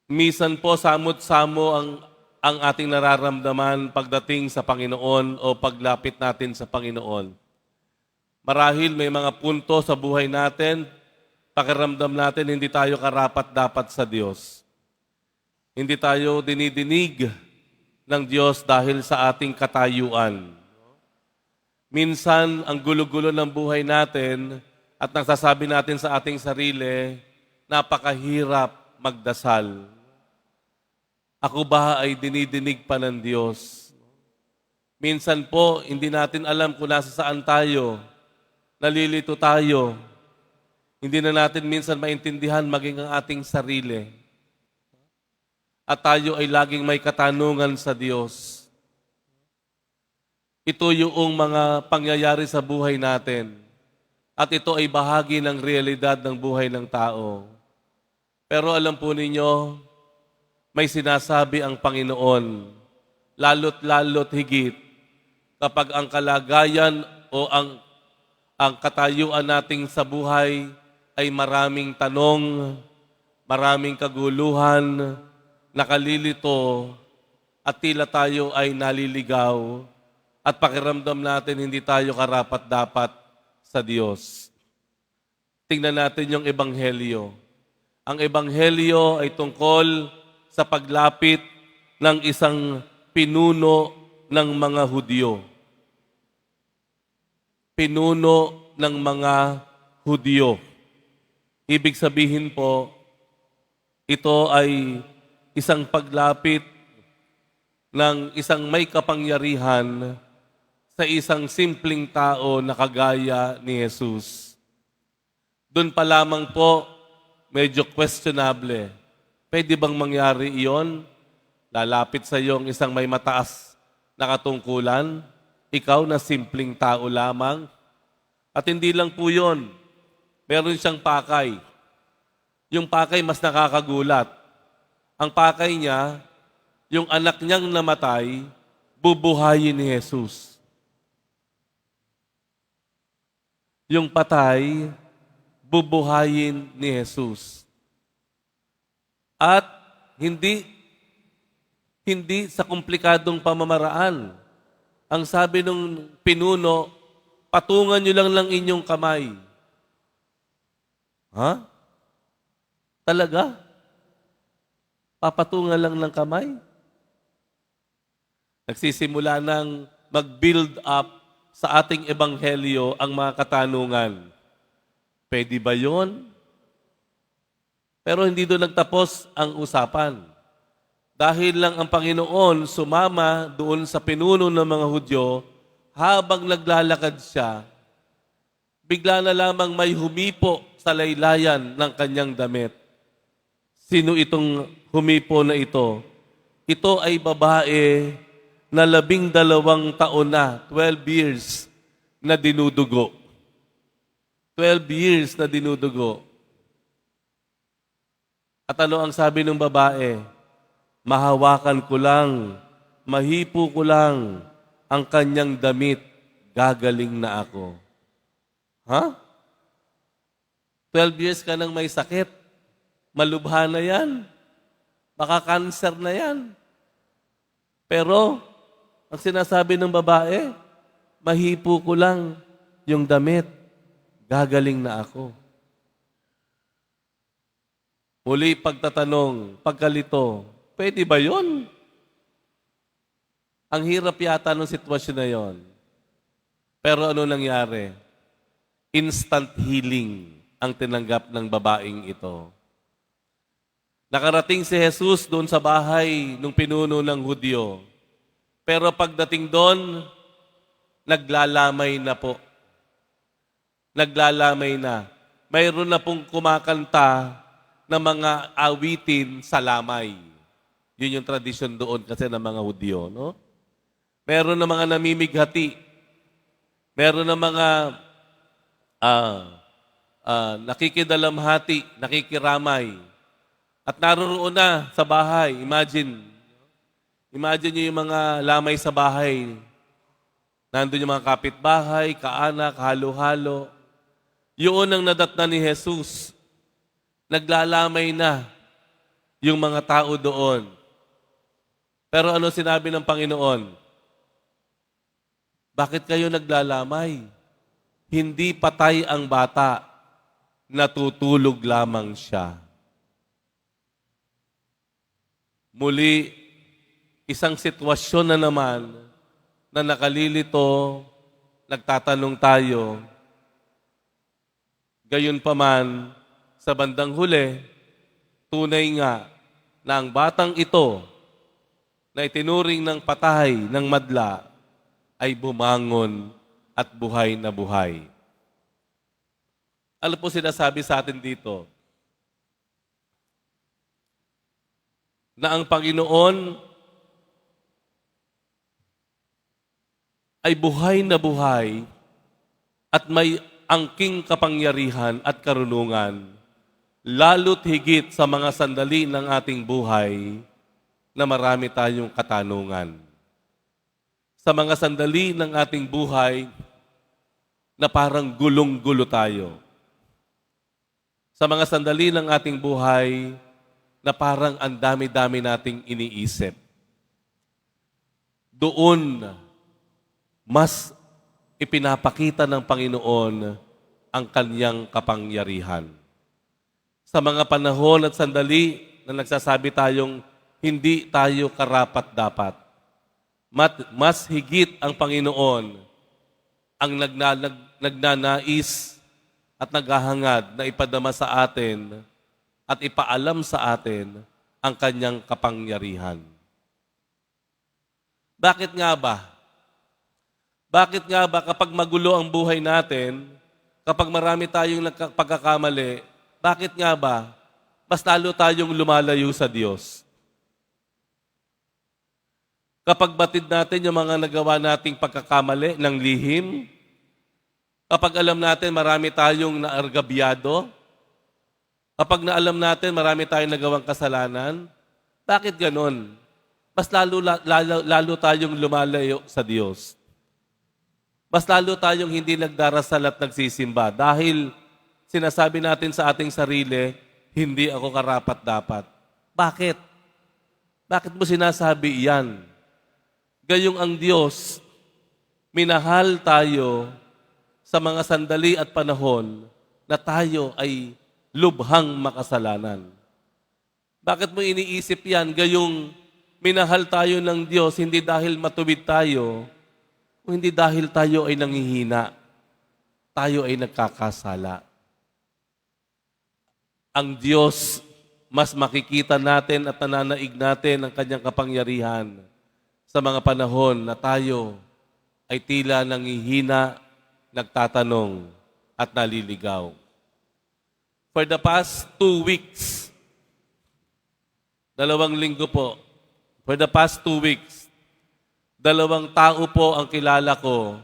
Minsan po samot-samo ang ating nararamdaman pagdating sa Panginoon o paglapit natin sa Panginoon. Marahil may mga punto sa buhay natin, pakiramdam natin hindi tayo karapat-dapat sa Diyos. Hindi tayo dinidinig ng Diyos dahil sa ating katayuan. Minsan, ang gulo-gulo ng buhay natin at nagsasabi natin sa ating sarili, napakahirap magdasal. Ako ba ay dinidinig pa ng Diyos? Minsan po, hindi natin alam kung nasa saan tayo. Nalilito tayo. Hindi na natin minsan maintindihan maging ang ating sarili. At tayo ay laging may katanungan sa Diyos. Ito yung mga pangyayari sa buhay natin. At ito ay bahagi ng realidad ng buhay ng tao. Pero alam po ninyo, may sinasabi ang Panginoon, lalo't higit, kapag ang kalagayan o ang katayuan nating sa buhay ay maraming tanong, maraming kaguluhan, nakalilito, at tila tayo ay naliligaw, at pakiramdam natin hindi tayo karapat-dapat sa Diyos. Tingnan natin yung Ebanghelyo. Ang Ebanghelyo ay tungkol sa paglapit ng isang pinuno ng mga Hudyo. Pinuno ng mga Hudyo. Ibig sabihin po, ito ay isang paglapit ng isang may kapangyarihan sa isang simpleng tao na kagaya ni Jesus. Doon pa lamang po, medyo questionable. Pwede bang mangyari iyon? Lalapit sa iyo ang isang may mataas na katungkulan, ikaw na simpleng tao lamang. At hindi lang po yun, meron siyang pakay. Yung pakay mas nakakagulat. Ang pakay niya, yung anak niyang namatay, bubuhayin ni Jesus. Yung patay, bubuhayin ni Jesus. At hindi sa komplikadong pamamaraan. Ang sabi ng pinuno, patungan nyo lang inyong kamay. Ha? Talaga? Papatungan lang ng kamay? Nagsisimula ng mag-build up sa ating ebanghelyo ang mga katanungan. Pwede ba yon? Pero hindi doon nagtapos ang usapan. Dahil lang ang Panginoon sumama doon sa pinuno ng mga Hudyo, habang naglalakad siya, bigla na lamang may humipo sa laylayan ng kanyang damit. Sino itong humipo na ito? Ito ay babae na 12 taon na, 12 years na dinudugo. 12 years na dinudugo. At ano ang sabi ng babae? Mahawakan ko lang, mahipo ko lang ang kanyang damit, gagaling na ako. Ha? 12 years ka nang may sakit. Malubha na yan. Baka cancer na yan. Pero, ang sinasabi ng babae, mahipo ko lang yung damit, gagaling na ako. Muli pagtatanong, pagkalito, pwede ba yon? Ang hirap yata ng sitwasyon na yon. Pero ano nangyari? Instant healing ang tinanggap ng babaeng ito. Nakarating si Jesus doon sa bahay ng pinuno ng Hudyo. Pero pagdating doon, naglalamay na po. Naglalamay na. Mayroon na pong kumakanta na mga awitin sa lamay. Yun yung tradisyon doon kasi ng mga Hudyo, no? Meron na mga namimighati. Meron na mga nakikidalamhati, nakikiramay. At naroroon na sa bahay. Imagine nyo yung mga lamay sa bahay. Nandun yung mga kapitbahay, kaanak, halo-halo. Yun ang nadatna ni Jesus. Naglalamay na. yung mga tao doon. Pero ano sinabi ng Panginoon? Bakit kayo naglalamay? Hindi patay ang bata, natutulog lamang siya. Muli, isang sitwasyon na naman na nakalilito, nagtatanong tayo, gayon paman, sa bandang huli, tunay nga na ang batang ito na itinuring ng patay ng madla ay bumangon at buhay na buhay. Ano po sinasabi sa atin dito? Na ang Panginoon ay buhay na buhay at may angking kapangyarihan at karunungan, lalo't higit sa mga sandali ng ating buhay na marami tayong katanungan. Sa mga sandali ng ating buhay na parang gulong-gulo tayo. Sa mga sandali ng ating buhay na parang ang dami-dami nating iniisip. Doon, mas ipinapakita ng Panginoon ang kanyang kapangyarihan. Sa mga panahon at sandali na nagsasabi tayong hindi tayo karapat-dapat, mas higit ang Panginoon ang nagnanais at naghahangad na ipadama sa atin at ipaalam sa atin ang kanyang kapangyarihan. Bakit nga ba? Bakit nga ba kapag magulo ang buhay natin, kapag marami tayong pagkakamali, bakit nga ba mas lalo tayong lumalayo sa Diyos? Kapag batid natin yung mga nagawa nating pagkakamali ng lihim, kapag alam natin marami tayong naargabyado, kapag naalam natin marami tayong nagawang kasalanan, bakit ganon? Mas lalo tayong lumalayo sa Diyos. Mas lalo tayong hindi nagdarasal at nagsisimba dahil sinasabi natin sa ating sarili, hindi ako karapat-dapat. Bakit? Bakit mo sinasabi iyan? Gayong ang Diyos, minahal tayo sa mga sandali at panahon na tayo ay lubhang makasalanan. Bakit mo iniisip yan? Gayong minahal tayo ng Diyos hindi dahil matuwid tayo, o hindi dahil tayo ay nanghihina, tayo ay nagkakasala. Ang Diyos, mas makikita natin at nananaig natin ang kanyang kapangyarihan sa mga panahon na tayo ay tila nanghihina, nagtatanong at naliligaw. For the past 2 weeks, 2 linggo po, for the past 2 weeks, 2 tao po ang kilala ko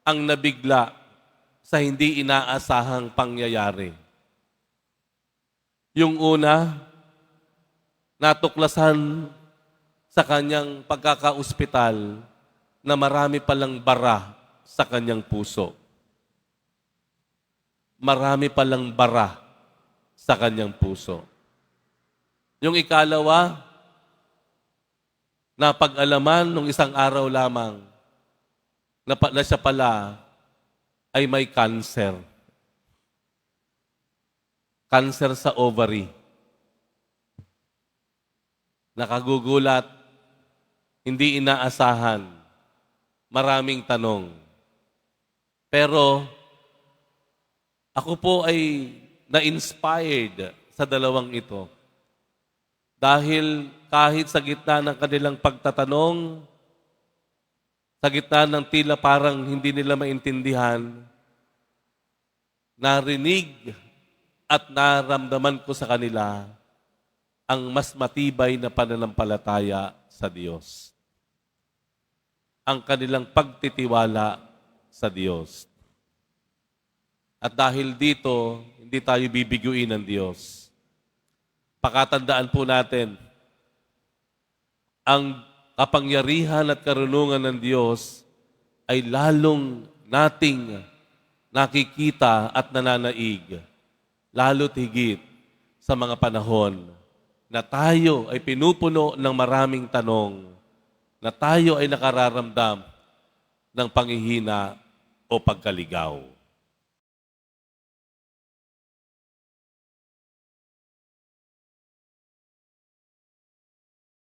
ang nabigla sa hindi inaasahang pangyayari. Yung una, natuklasan sa kanyang pagkakaospital na marami palang bara sa kanyang puso. Marami palang bara sa kanyang puso. Yung ikalawa, napag-alaman nung isang araw lamang na siya pala ay may cancer. Cancer sa ovary. Nakagugulat, hindi inaasahan, maraming tanong. Pero ako po ay na-inspired sa dalawang ito. Dahil kahit sa gitna ng kanilang pagtatanong, sa gitna ng tila parang hindi nila maintindihan, narinig at naramdaman ko sa kanila ang mas matibay na pananampalataya sa Diyos. Ang kanilang pagtitiwala sa Diyos. At dahil dito, hindi tayo bibiguin ng Diyos. Pakatandaan po natin, ang kapangyarihan at karunungan ng Diyos ay lalong nating nakikita at nananaig, lalo't higit sa mga panahon na tayo ay pinupuno ng maraming tanong, na tayo ay nakararamdam ng panghihina o pagkaligaw.